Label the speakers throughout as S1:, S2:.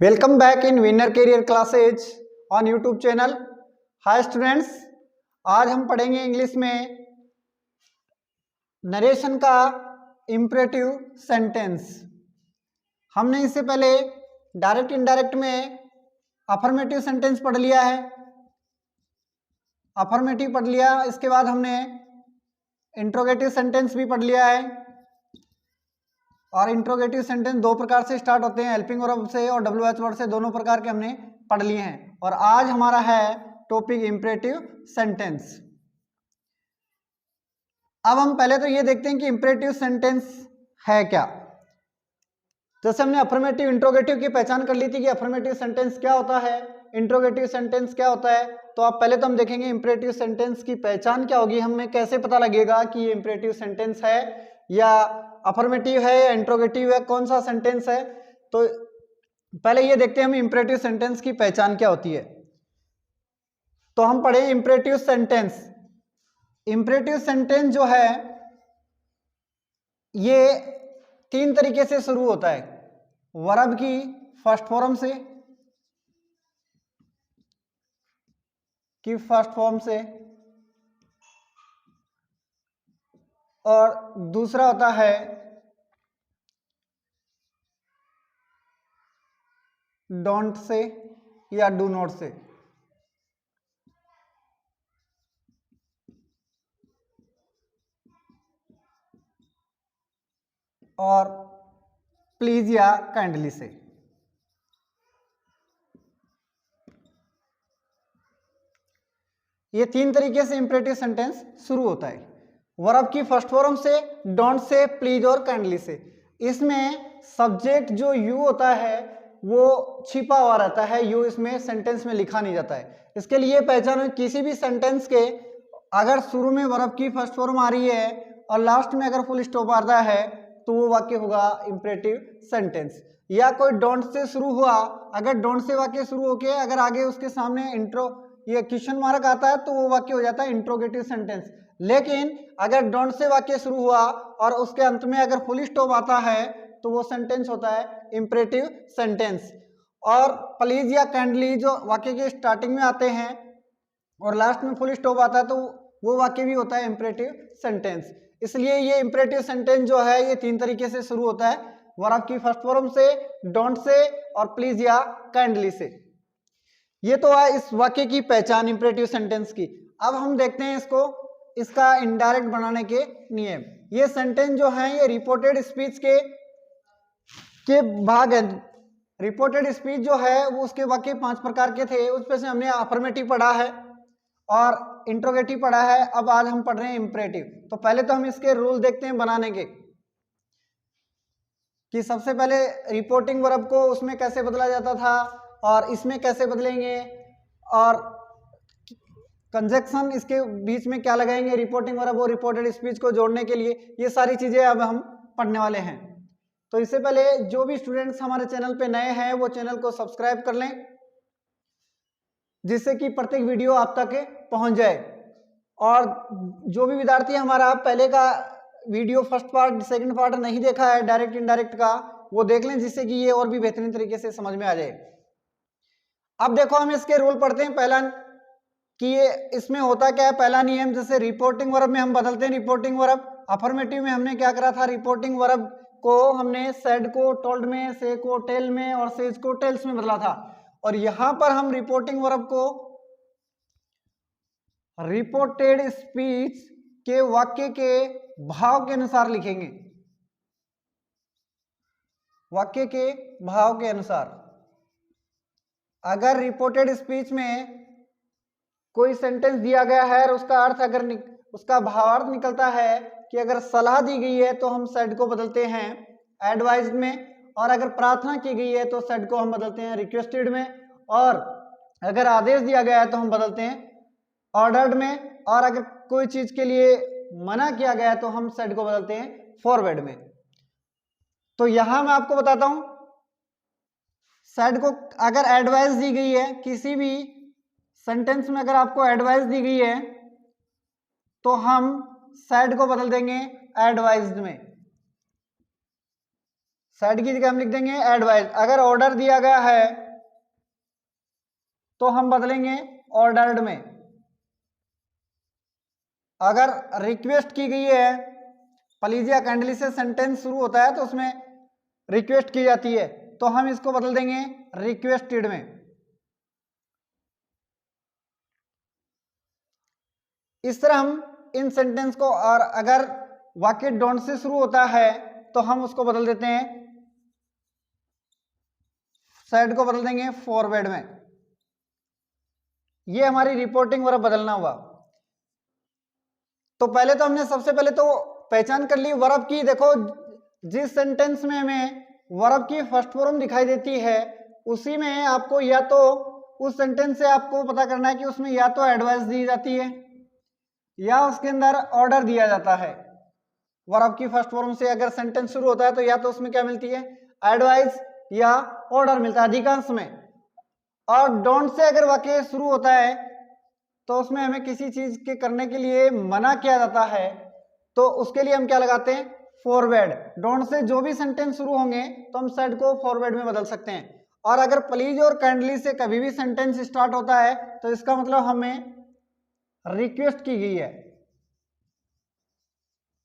S1: Welcome back in Winner Career Classes on YouTube channel. Hi students, आज हम पढ़ेंगे English में नरेशन का इम्परेटिव सेंटेंस। हमने इससे पहले डायरेक्ट इनडायरेक्ट में अफर्मेटिव सेंटेंस पढ़ लिया है, अफर्मेटिव पढ़ लिया। इसके बाद हमने इंट्रोगेटिव सेंटेंस भी पढ़ लिया है। और इंट्रोगेटिव सेंटेंस दो प्रकार से स्टार्ट होते हैं, हेल्पिंग वर्ब से और WH वर्ड से, दोनों प्रकार के हमने पढ़ लिए हैं। और आज हमारा है टॉपिक इंपरेटिव सेंटेंस। अब हम पहले तो ये देखते हैं कि इंपरेटिव सेंटेंस है क्या। जैसे हमने अफर्मेटिव इंट्रोगेटिव की पहचान कर ली थी कि अफर्मेटिव सेंटेंस क्या होता है, इंट्रोगेटिव सेंटेंस क्या होता है, तो अब पहले तो हम देखेंगे इंपरेटिव सेंटेंस की पहचान क्या होगी, हमें कैसे पता लगेगा कि ये इंपरेटिव सेंटेंस है या अफर्मेटिव है या इंट्रोगेटिव है, कौन सा सेंटेंस है। तो पहले ये देखते हैं हम इंपरेटिव सेंटेंस की पहचान क्या होती है। तो हम पढ़े इंपरेटिव सेंटेंस। इंपरेटिव सेंटेंस जो है ये तीन तरीके से शुरू होता है, वर्ब की फर्स्ट फॉर्म से, और दूसरा होता है डोंट से या डू नॉट से। और प्लीज या काइंडली से। ये तीन तरीके से इंपरेटिव सेंटेंस शुरू होता है, वर्ब की फर्स्ट फॉर्म से, डोंट से, प्लीज और काइंडली से। इसमें सब्जेक्ट जो यू होता है वो छिपा हुआ रहता है, यू इसमें सेंटेंस में लिखा नहीं जाता है। इसके लिए पहचान, किसी भी सेंटेंस के अगर शुरू में वर्ब की फर्स्ट फॉर्म आ रही है और लास्ट में अगर फुल स्टॉप आता है तो वो वाक्य होगा इंपरेटिव सेंटेंस। या कोई डोंट से शुरू हुआ, अगर डोंट से वाक्य शुरू होके अगर आगे उसके सामने ये क्वेश्चन मार्क आता है तो वो वाक्य हो जाता है इंट्रोगेटिव सेंटेंस। लेकिन अगर डोंट से वाक्य शुरू हुआ और उसके अंत में अगर फुल स्टॉप आता है तो वो सेंटेंस होता है इंपरेटिव सेंटेंस। और प्लीज या काइंडली जो वाक्य के स्टार्टिंग में आते हैं और लास्ट में फुल स्टॉप आता है तो वो वाक्य भी होता है इंपरेटिव सेंटेंस। इसलिए ये इंपरेटिव सेंटेंस जो है ये तीन तरीके से शुरू होता है, वर्ब की फर्स्ट फॉर्म से, डोंट से और प्लीज या काइंडली से। ये तो है इस वाक्य की पहचान इंपरेटिव सेंटेंस की। अब हम देखते हैं इसका इनडायरेक्ट बनाने के नियम। ये सेंटेंस जो है ये रिपोर्टेड स्पीच के भाग है। रिपोर्टेड स्पीच जो है वो उसके वाक्य 5 प्रकार के थे, उसमें से हमने अफर्मेटिव पढ़ा है और इंट्रोगेटिव पढ़ा है। अब आज हम पढ़ रहे हैं इंपरेटिव। तो पहले तो हम इसके रूल देखते हैं बनाने के, कि सबसे पहले रिपोर्टिंग वर्ब को उसमें कैसे बदला जाता था और इसमें कैसे बदलेंगे, और कंजक्शन इसके बीच में क्या लगाएंगे रिपोर्टिंग वर्ब और रिपोर्टेड स्पीच को जोड़ने के लिए। ये सारी चीजें अब हम पढ़ने वाले हैं। तो इससे पहले जो भी स्टूडेंट्स हमारे चैनल पे नए हैं वो चैनल को सब्सक्राइब कर लें, जिससे कि प्रत्येक वीडियो आप तक पहुंच जाए। और जो भी विद्यार्थी हमारा पहले का video first part second part नहीं देखा है डायरेक्ट इनडायरेक्ट का, वो देख लें, जिससे कि ये और भी बेहतरीन तरीके से समझ में आ जाए। अब देखो हम इसके रूल पढ़ते हैं। पहला कि ये इसमें होता क्या है, पहला नियम, जैसे रिपोर्टिंग वर्ब में हम बदलते हैं रिपोर्टिंग वर्ब। अफर्मेटिव में हमने क्या करा था, रिपोर्टिंग वर्ब को हमने सेड को टोल्ड में, से को टेल में और सेज को टेल्स में बदला था। और यहां पर हम रिपोर्टिंग वर्ब को रिपोर्टेड स्पीच के वाक्य के भाव के अनुसार लिखेंगे, वाक्य के भाव के अनुसार। अगर रिपोर्टेड स्पीच में कोई सेंटेंस दिया गया है और उसका अर्थ अगर उसका भावार्थ निकलता है कि अगर सलाह दी गई है तो हम सेड को बदलते हैं एडवाइज में, और अगर प्रार्थना की गई है तो सेड को हम बदलते हैं रिक्वेस्टेड में, और अगर आदेश दिया गया है तो हम बदलते हैं ऑर्डर्ड में, और अगर कोई चीज के लिए मना किया गया है तो हम सेड को बदलते हैं फॉरवर्ड में। तो यहां मैं आपको बताता हूं, सेड को अगर एडवाइस दी गई है, किसी भी सेंटेंस में अगर आपको एडवाइस दी गई है तो हम सेड को बदल देंगे एडवाइज्ड में। सेड की जगह हम लिख देंगे एडवाइज। अगर ऑर्डर दिया गया है तो हम बदलेंगे ऑर्डर्ड में। अगर रिक्वेस्ट की गई है, प्लीज या काइंडली से सेंटेंस शुरू होता है तो उसमें रिक्वेस्ट की जाती है, तो हम इसको बदल देंगे रिक्वेस्टेड में। इस तरह हम इन सेंटेंस को, और अगर वाक्य डोंट से शुरू होता है तो हम उसको बदल देते हैं, सेड को बदल देंगे फॉरवर्ड में। ये हमारी रिपोर्टिंग वर्ब बदलना हुआ। तो पहले तो हमने सबसे पहले तो पहचान कर ली वर्ब की। देखो जिस सेंटेंस में हमें वर्ब की फर्स्ट फॉर्म दिखाई देती है उसी में आपको या तो उस सेंटेंस से आपको पता करना है कि उसमें या तो एडवाइस दी जाती है या उसके अंदर ऑर्डर दिया जाता है। वर्ब की फर्स्ट फॉर्म से अगर सेंटेंस शुरू होता है तो या तो उसमें क्या मिलती है, एडवाइस या ऑर्डर मिलता है अधिकांश में। और डोंट से अगर वाक्य शुरू होता है तो उसमें हमें किसी चीज के करने के लिए मना किया जाता है तो उसके लिए हम क्या लगाते हैं, फॉरवर्ड। डोंट से जो भी सेंटेंस शुरू होंगे तो हम सेड को फॉरवर्ड में बदल सकते हैं। और अगर प्लीज और काइंडली से कभी भी सेंटेंस स्टार्ट होता है तो इसका मतलब हमें रिक्वेस्ट की गई है,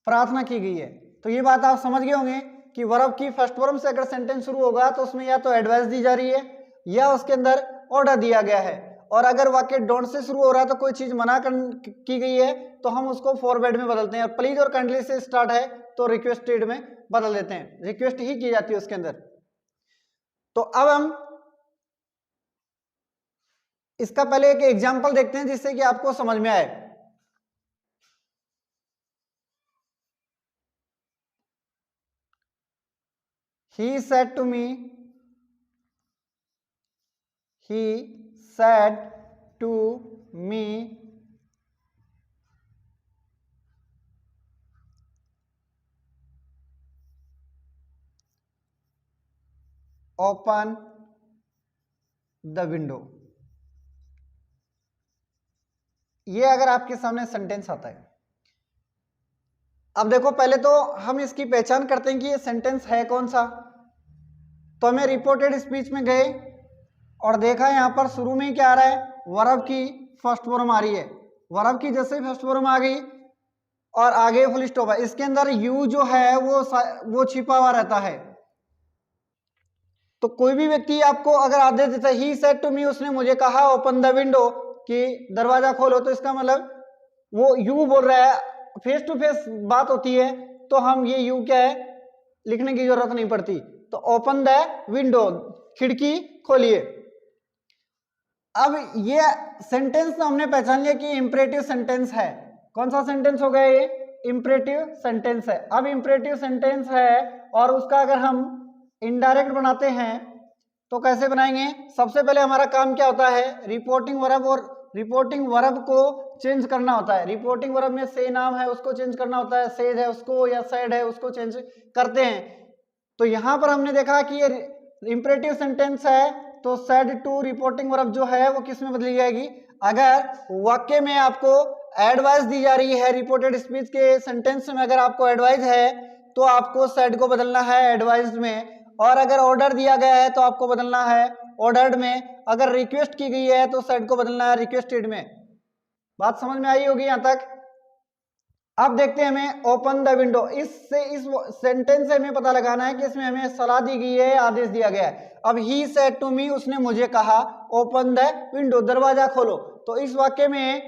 S1: प्रार्थना की गई है। तो ये बात आप समझ गए होंगे कि वर्ब की फर्स्ट फॉर्म से अगर सेंटेंस शुरू होगा तो उसमें या तो एडवाइस दी जा रही है या उसके अंदर ऑर्डर दिया गया है। और अगर वाक्य डोंट से शुरू हो रहा है तो कोई चीज मना की गई है तो हम उसको फॉरवर्ड में बदलते हैं। और प्लीज और काइंडली से स्टार्ट है तो रिक्वेस्टेड में बदल देते हैं, रिक्वेस्ट ही की जाती है उसके अंदर। तो अब हम इसका पहले एक एग्जाम्पल देखते हैं जिससे कि आपको समझ में आए। He said to me, he said to me, open the window। ये अगर आपके सामने सेंटेंस आता है, अब देखो पहले तो हम इसकी पहचान करते हैं कि ये सेंटेंस है कौन सा। तो हमें रिपोर्टेड स्पीच में गए और देखा यहां पर शुरू में क्या आ रहा है, वर्ब की फर्स्ट फॉर्म आ रही है। वर्ब की जैसे फर्स्ट फॉर्म आ गई और आगे फुल स्टॉप है, इसके अंदर यू जो है वो छिपा हुआ रहता है। तो कोई भी व्यक्ति आपको अगर आदेश देता है, ही सेड टू मी, उसने मुझे कहा ओपन द विंडो, कि दरवाजा खोलो, तो इसका मतलब वो यू बोल रहा है, फेस टू फेस बात होती है तो हम ये यू क्या है लिखने की जरूरत नहीं पड़ती। तो ओपन द विंडो, खिड़की खोलिए। अब ये सेंटेंस तो हमने पहचान लिया कि इंपरेटिव सेंटेंस है। कौन सा सेंटेंस हो गया ये, इंपरेटिव सेंटेंस है। अब इंपरेटिव सेंटेंस है और उसका अगर हम इनडायरेक्ट बनाते हैं तो कैसे बनाएंगे, सबसे पहले हमारा काम क्या होता है, रिपोर्टिंग वर्ब, और रिपोर्टिंग वर्ब को चेंज करना होता है। रिपोर्टिंग वर्ब में से नाम है उसको चेंज करना होता है, सेज है उसको या सेड है उसको चेंज करते हैं। तो यहां पर हमने देखा कि ये इंपरेटिव सेंटेंस है तो सेड टू रिपोर्टिंग वर्ब जो है वो किस में बदली जाएगी, अगर वाक्य में आपको एडवाइस दी जा रही है, रिपोर्टेड स्पीच के सेंटेंस में अगर आपको एडवाइस है तो आपको सेड को बदलना है एडवाइज में। और अगर ऑर्डर दिया गया है तो आपको बदलना है ऑर्डर्ड में। अगर रिक्वेस्ट की गई है तो सेड को बदलना है रिक्वेस्टेड में। बात समझ में आई होगी यहां तक। अब देखते हैं हमें ओपन द विंडो, इससे इस सेंटेंस से हमें पता लगाना है कि इसमें हमें सलाह दी गई है, आदेश दिया गया है। अब ही सेड टू मी, उसने मुझे कहा ओपन द विंडो, दरवाजा खोलो। तो इस वाक्य में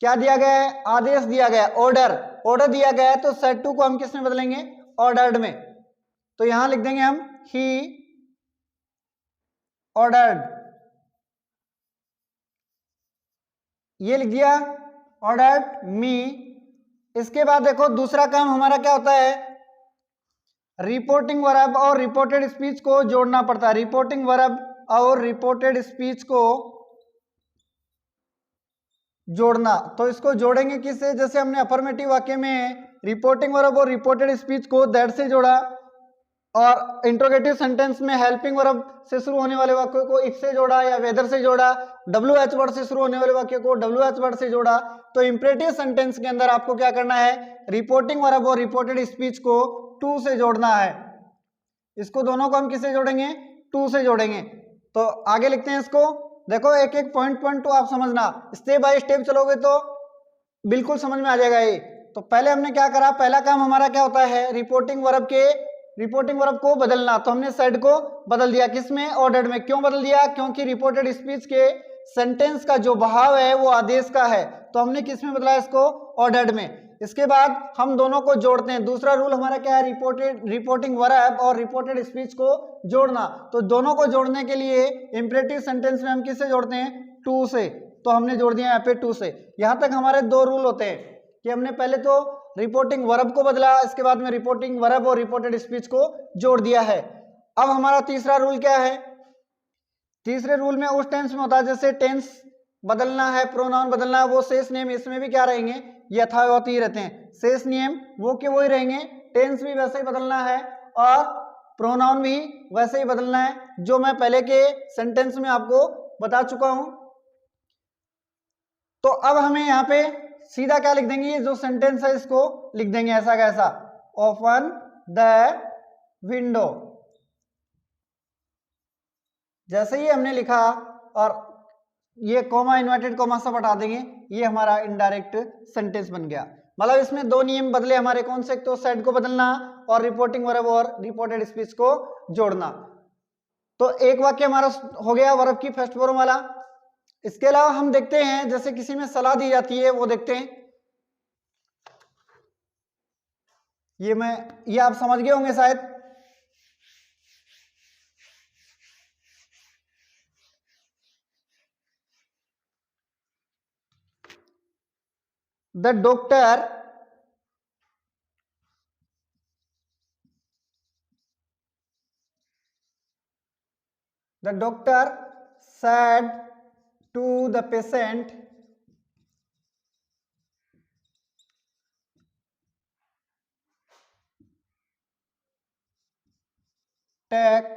S1: क्या दिया गया है, आदेश दिया गया है, ऑर्डर, ऑर्डर दिया गया है। तो सेड टू को हम किस में बदलेंगे, ऑर्डर्ड में। तो यहां लिख देंगे हम ही ऑर्डर्ड, ये लिख दिया ऑर्डर्ड मी। इसके बाद देखो दूसरा काम हमारा क्या होता है, रिपोर्टिंग वर्ब और रिपोर्टेड स्पीच को जोड़ना पड़ता है। रिपोर्टिंग वर्ब और रिपोर्टेड स्पीच को जोड़ना, तो इसको जोड़ेंगे किससे, जैसे हमने अफर्मेटिव वाक्य में रिपोर्टिंग वर्ब और रिपोर्टेड स्पीच को दैट से जोड़ा, और इंट्रोगेटिव सेंटेंस में हेल्पिंग वर्ब से शुरू होने वाले वाक्य को इफ से जोड़ा या वेदर से जोड़ा, WH वर्ड से शुरू होने वाले वाक्य को WH वर्ड से जोड़ा। तो इंपरेटिव सेंटेंस के अंदर आपको क्या करना है, रिपोर्टिंग वर्ब और रिपोर्टेड स्पीच को टू से जोड़ना है। इसको दोनों को हम किससे जोड़ेंगे, टू से जोड़ेंगे। तो आगे लिखते हैं इसको, देखो एक एक पॉइंट पॉइंट टू आप समझना, स्टेप बाय स्टेप चलोगे तो बिल्कुल समझ में आ जाएगा ये। तो पहले हमने क्या करा, पहला काम हमारा क्या होता है, रिपोर्टिंग वर्ब को बदलना। तो हमने सेड को बदल दिया, किसमें, ऑर्डर्ड में। क्यों बदल दिया, क्योंकि रिपोर्टेड स्पीच के सेंटेंस का जो भाव है वो आदेश का है, तो हमने किसमें बदला इसको, ऑर्डर्ड में। इसके बाद हम दोनों को जोड़ते हैं। दूसरा रूल हमारा क्या है, रिपोर्टिंग वर्ब और रिपोर्टेड स्पीच को जोड़ना। तो दोनों को जोड़ने के लिए इंपरेटिव सेंटेंस में हम किससे जोड़ते हैं, टू से। तो हमने जोड़ दिया यहाँ पे टू से। यहां तक हमारे दो रूल होते हैं कि हमने पहले तो रिपोर्टिंग वर्ब को बदला, इसके बाद में रिपोर्टिंग वर्ब और रिपोर्टेड स्पीच को जोड़ दिया है। अब हमारा तीसरा रूल क्या है, तीसरे रूल में उस टेंस में होता है, जैसे टेंस बदलना है, प्रोनाउन बदलना है, वो शेष नियम इसमें भी क्या रहेंगे, यथावत ही रहते हैं। शेष नियम वो के वो ही रहेंगे, टेंस भी वैसे ही बदलना है और प्रोनाउन भी वैसे ही बदलना है, जो मैं पहले के सेंटेंस में आपको बता चुका हूं। तो अब हमें यहाँ पे सीधा क्या लिख देंगे, ये जो सेंटेंस है इसको लिख देंगे ऐसा कैसा, ओपन द विंडो। जैसे ही हमने लिखा और ये कॉमा इन्वर्टेड कॉमा सब हटा देंगे, ये हमारा इनडायरेक्ट सेंटेंस बन गया। मतलब इसमें दो नियम बदले हमारे, कौन से, तो सेड को बदलना और रिपोर्टिंग वर्ब और रिपोर्टेड स्पीच को जोड़ना। तो एक वाक्य हमारा हो गया वर्ब की फर्स्ट फॉर्म वाला। इसके अलावा हम देखते हैं, जैसे किसी में सलाह दी जाती है वो देखते हैं। ये आप समझ गए होंगे शायद। The doctor said to the patient, take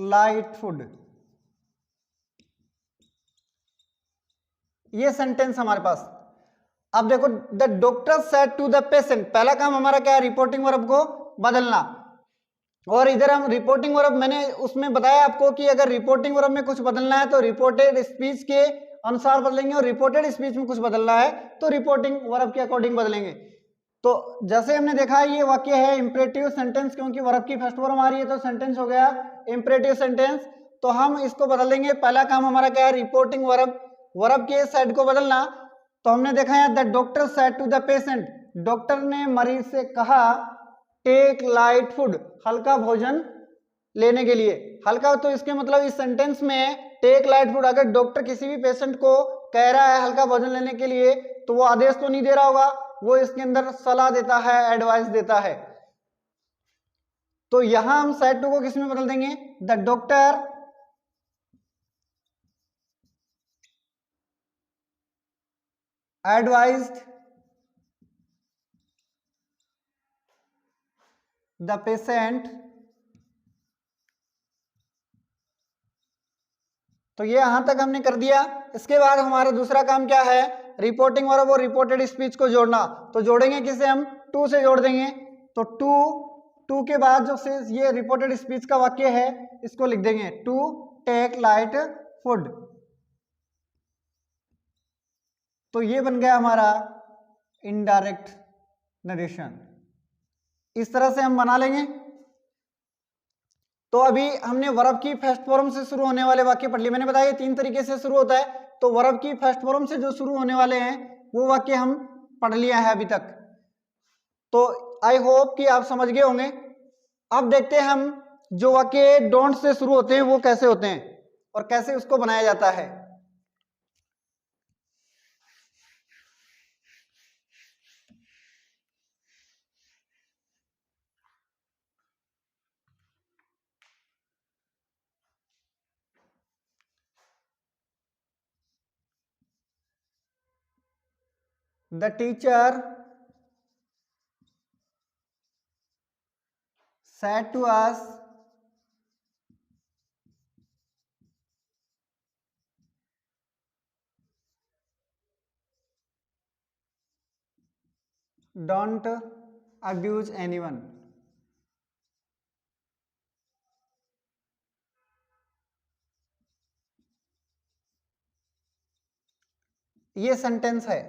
S1: light food। ये सेंटेंस हमारे पास। अब देखो, the doctor said to the patient, पहला काम हमारा क्या है, रिपोर्टिंग वर्ब को बदलना। और इधर हम रिपोर्टिंग वर्ब, मैंने उसमें बताया आपको कि अगर रिपोर्टिंग वर्ब में कुछ बदलना है तो रिपोर्टेड स्पीच के अनुसार बदलेंगे, और रिपोर्टेड स्पीच में कुछ बदलना है तो रिपोर्टिंग वर्ब के अकॉर्डिंग बदलेंगे। तो जैसे हमने देखा ये वाक्य है इंपरेटिव सेंटेंस, क्योंकि वर्ब की फर्स्ट फॉर्म आ रही है तो सेंटेंस हो गया इंपरेटिव सेंटेंस। तो हम इसको बदल देंगे। पहला काम हमारा क्या है, रिपोर्टिंग वर्ब के साइड को बदलना। तो हमने देखा है the doctor said to the patient, doctor ने मरीज से कहा टेक लाइट फूड, हल्का भोजन लेने के लिए। हल्का, तो इसके मतलब इस सेंटेंस में टेक लाइट फूड, अगर डॉक्टर किसी भी पेशेंट को कह रहा है हल्का भोजन लेने के लिए, तो वो आदेश तो नहीं दे रहा होगा, वो इसके अंदर सलाह देता है, एडवाइस देता है। तो यहां हम सेड टू को किस में बदल देंगे, the doctor advised the patient. तो ये यहां तक हमने कर दिया। इसके बाद हमारा दूसरा काम क्या है, रिपोर्टिंग वर्ब और रिपोर्टेड स्पीच को जोड़ना। तो जोड़ेंगे किसे, हम टू से जोड़ देंगे। तो टू के बाद जो से ये रिपोर्टेड स्पीच का वाक्य है इसको लिख देंगे, टू टेक लाइट फूड। तो ये बन गया हमारा इनडायरेक्ट नरेशन। इस तरह से हम बना लेंगे। तो अभी हमने वर्ब की फर्स्ट फॉर्म से शुरू होने वाले वाक्य पढ़ लिए। मैंने बताया तीन तरीके से शुरू होता है, तो वर्ब की फर्स्ट फॉर्म से जो शुरू होने वाले हैं वो वाक्य हम पढ़ लिया है अभी तक। तो आई होप कि आप समझ गए होंगे। अब देखते हैं हम जो वाक्य डोंट से शुरू होते हैं वो कैसे होते हैं और कैसे उसको बनाया जाता है। The teacher said to us don't abuse anyone। ये सेंटेंस है।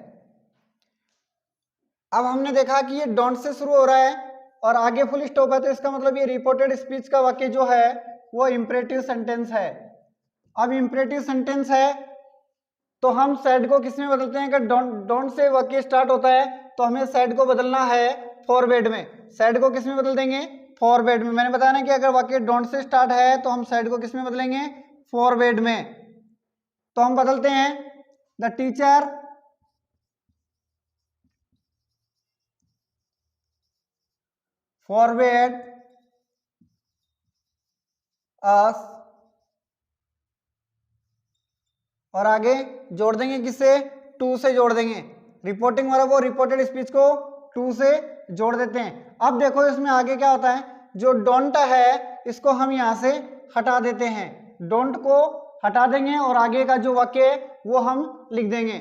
S1: अब हमने देखा कि ये डोंट से शुरू हो रहा है और आगे फुल स्टॉप है, तो इसका मतलब ये रिपोर्टेड स्पीच का वाक्य जो है वो इंपरेटिव सेंटेंस है। अब इंपरेटिव सेंटेंस है तो हम सेड को किस में बदलते हैं? अगर डोंट से वाक्य स्टार्ट होता है तो हमें सेड को बदलना है फॉरवर्ड में। सेड को किस में बदल देंगे? फॉरवर्ड में। मैंने बताया ना कि अगर वाक्य डोंट से स्टार्ट है तो हम सेड को किस में बदलेंगे? फॉरवर्ड में। तो हम बदलते हैं द टीचर फॉरवर्ड अस, और आगे जोड़ देंगे किससे? टू से जोड़ देंगे। रिपोर्टिंग वर्ब और रिपोर्टेड स्पीच को टू से जोड़ देते हैं। अब देखो इसमें आगे क्या होता है, जो डोंट है इसको हम यहां से हटा देते हैं। डोंट को हटा देंगे और आगे का जो वाक्य है वो हम लिख देंगे।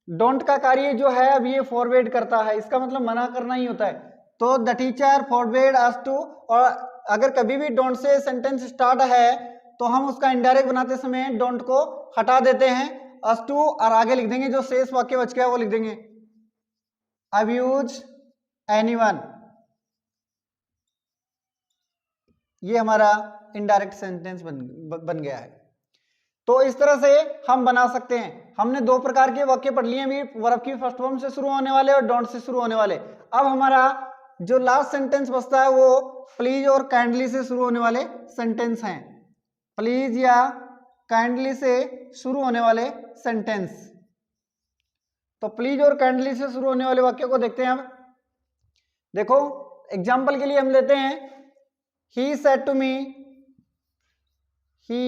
S1: डोंट का कार्य जो है अब ये फॉरवर्ड करता है, इसका मतलब मना करना ही होता है। तो the teacher forward us to, और अगर कभी भी डोंट से सेंटेंस स्टार्ट है तो हम उसका इनडायरेक्ट बनाते समय डोंट को हटा देते हैं, अस टू, और आगे लिख देंगे जो शेष वाक्य बच गया वो लिख देंगे अब्यूज एनीवन। ये हमारा इनडायरेक्ट सेंटेंस बन गया है। तो इस तरह से हम बना सकते हैं। हमने दो प्रकार के वाक्य पढ़ लिए अभी, वर्ब की फर्स्ट फॉर्म से शुरू होने वाले और डोंट से शुरू होने वाले। अब हमारा जो लास्ट सेंटेंस बचता है वो प्लीज और काइंडली से शुरू होने वाले सेंटेंस हैं। प्लीज या काइंडली से शुरू होने वाले सेंटेंस। तो प्लीज और काइंडली से शुरू होने वाले वाक्य को देखते हैं हम। देखो एग्जाम्पल के लिए हम लेते हैं he said to me, he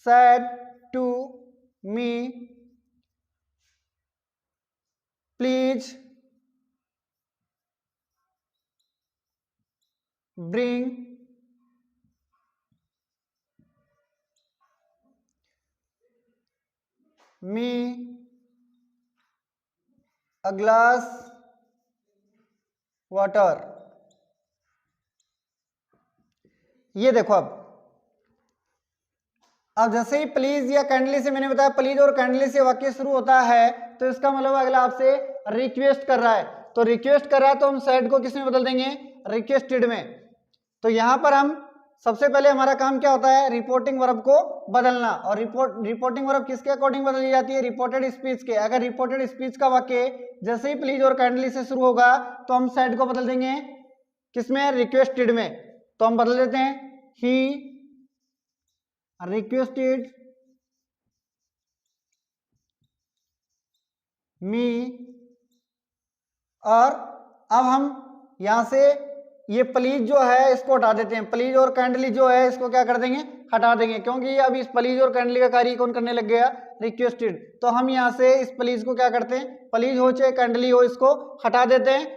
S1: said to me, please bring me a glass water। ये देखो अब जैसे ही प्लीज या काइंडली से, मैंने बताया प्लीज और काइंडली से वाक्य शुरू होता है तो इसका मतलब अगला आपसे रिक्वेस्ट कर रहा है। तो रिक्वेस्ट कर रहा है तो हम सैड को किस में बदल देंगे? रिक्वेस्टेड में। तो यहां पर हम सबसे पहले हमारा काम क्या होता है? रिपोर्टिंग वर्ब को बदलना। और रिपोर्टिंग वर्ब किसके अकॉर्डिंग बदली जाती है? रिपोर्टेड स्पीच के। अगर रिपोर्टेड स्पीच का वाक्य जैसे ही प्लीज और काइंडली से शुरू होगा तो हम सैड को बदल देंगे किसमें? रिक्वेस्टेड में। तो हम बदल देते हैं ही requested me, और अब हम यहां से ये प्लीज जो है इसको हटा देते हैं। प्लीज और काइंडली जो है इसको क्या कर देंगे? हटा देंगे, क्योंकि अब इस प्लीज और काइंडली का कार्य कौन करने लग गया? रिक्वेस्टेड। तो हम यहां से इस प्लीज को क्या करते हैं? प्लीज हो चाहे काइंडली हो, इसको हटा देते हैं।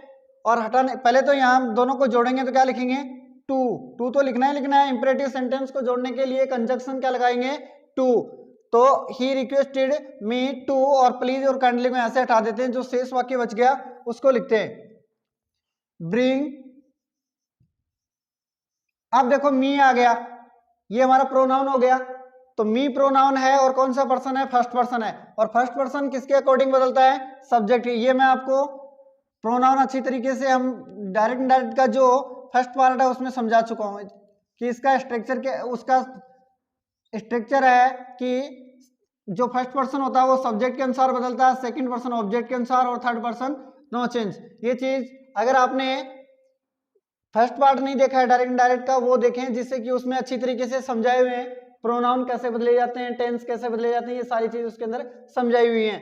S1: और हटाने पहले तो यहाँ हम दोनों को जोड़ेंगे तो क्या लिखेंगे? टू। टू तो लिखना है। इंपरेटिव सेंटेंस को जोड़ने के लिए कंजक्शन क्या लगाएंगे? टू। तो ही रिक्वेस्टेड मी टू, और प्लीज और काइंडली को यहां से हटा देते हैं। जो शेष वाक्य बच गया उसको लिखते हैं ब्रिंग। अब देखो मी आ गया, ये हमारा प्रोनाउन हो गया। तो मी प्रोनाउन है और कौन सा पर्सन है? फर्स्ट पर्सन है। और फर्स्ट पर्सन किसके अकॉर्डिंग बदलता है? सब्जेक्ट। ये मैं आपको प्रोनाउन अच्छी तरीके से हम डायरेक्ट इनडायरेक्ट का जो फर्स्ट पार्ट है उसमें समझा चुका हूं कि इसका स्ट्रक्चर के उसका स्ट्रक्चर है कि जो फर्स्ट पर्सन होता है वो सब्जेक्ट के अनुसार बदलता है, सेकंड पर्सन ऑब्जेक्ट के अनुसार, और थर्ड पर्सन नो चेंज। ये चीज अगर आपने फर्स्ट पार्ट नहीं देखा है डायरेक्ट इनडायरेक्ट का, वो देखें, जिससे कि उसमें अच्छी तरीके से समझाए हुए हैं प्रोनाउन कैसे बदले जाते हैं, टेंस कैसे बदले जाते हैं, ये सारी चीज उसके अंदर समझाई हुई हैं।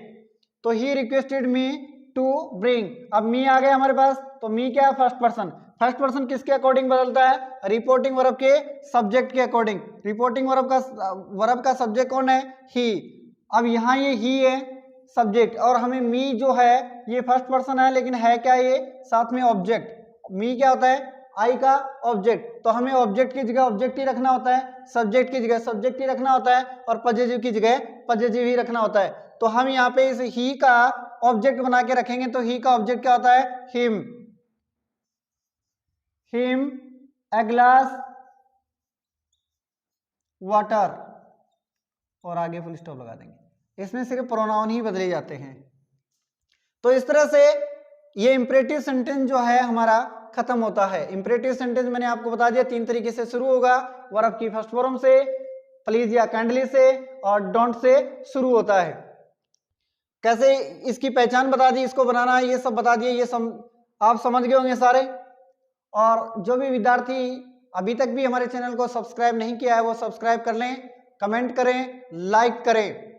S1: तो he requested me to bring. अब मी आ गया हमारे पास। तो मी क्या है? First person. फर्स्ट पर्सन किसके अकॉर्डिंग बदलता है? रिपोर्टिंग वर्ब के सब्जेक्ट के अकॉर्डिंग। रिपोर्टिंग वर्ब का सब्जेक्ट कौन है? ही। अब यहाँ ये ही है सब्जेक्ट, और हमें मी जो है ये फर्स्ट पर्सन है, लेकिन है क्या? ये साथ में ऑब्जेक्ट। मी क्या होता है? आई का ऑब्जेक्ट। तो हमें ऑब्जेक्ट की जगह ऑब्जेक्ट ही रखना होता है, सब्जेक्ट की जगह सब्जेक्ट ही रखना होता है, और पजेसिव की जगह पजेसिव ही रखना होता है। तो हम यहाँ पे इस ही का ऑब्जेक्ट बना के रखेंगे। तो ही का ऑब्जेक्ट क्या होता है? Him. Him a glass water, और आगे फुल स्टॉप लगा देंगे। इसमें सिर्फ प्रोनाउन ही बदले जाते हैं। तो इस तरह से ये इंपरेटिव सेंटेंस जो है हमारा खत्म होता है। इंपरेटिव सेंटेंस मैंने आपको बता दिया 3 तरीके से शुरू होगा, वर्ब की फर्स्ट फॉर्म से, प्लीज या काइंडली से और डोंट से शुरू होता है। कैसे इसकी पहचान बता दी, इसको बनाना है, ये सब बता दिए, ये सब आप समझ गए होंगे सारे। और जो भी विद्यार्थी अभी तक भी हमारे चैनल को सब्सक्राइब नहीं किया है वो सब्सक्राइब कर लें, कमेंट करें, लाइक करें।